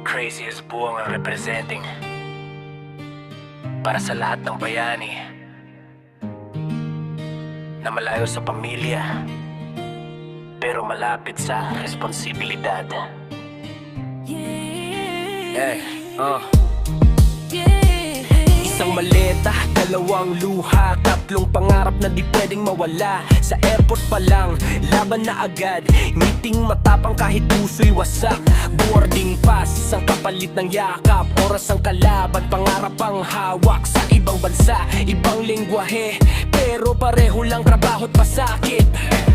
craziest buwang ang representing para sa lahat ng bayani na malayo sa pamilya pero malapit sa responsibilidad. Isang maleta, dalawang luha, tatlong pangarap na di pwedeng mawala. Sa airport pa lang, laban na agad, ngiting matapang kahit puso'y wasak. Boarding pass, isang kapalit ng yakap, oras ang kalaban, pangarap ang hawak. Sa ibang bansa, ibang lengguwahe, pero pareho lang trabaho't pasakit.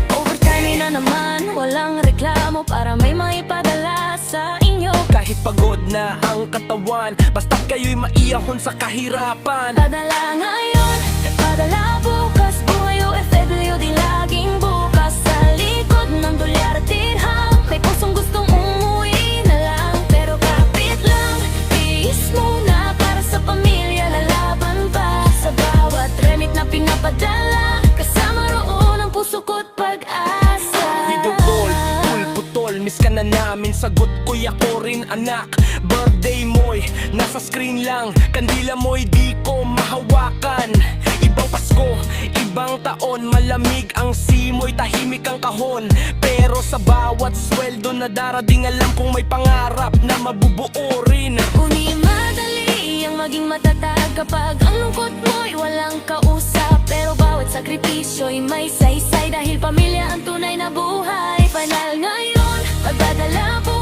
Overtime na naman, walang reklamo para may maipadala sa inyo. Kahit pagod na ang katawan, basta't kayo'y maiyahon sa kahirapan. Padala ngayon, padala bukas, buhay OFW di laging bukas. Sa likod ng dolyar at dirham, may pusong gustong umuwi na lang. Pero kapit lang, tiis muna para sa pamilya, lalaban pa. Sa bawat remit na pinapadala, kasama roon ang puso ko't pag-asa. Video call, putol, miss ka na namin, sagot ko'y ako rin anak. Birthday mo'y nasa screen lang, kandila mo'y di ko mahawakan. Ibang Pasko, ibang taon, malamig ang simoy, tahimik ang kahon. Pero sa bawat sweldo na darating, alam kong may pangarap na mabubuo rin. Kuni madali ang maging matatag kapag ang lungkot mo'y walang kausap. Pero bawat sakripisyo'y may saysay dahil pamilya ang tunay na buhay. Panal ngayon, pagdadala po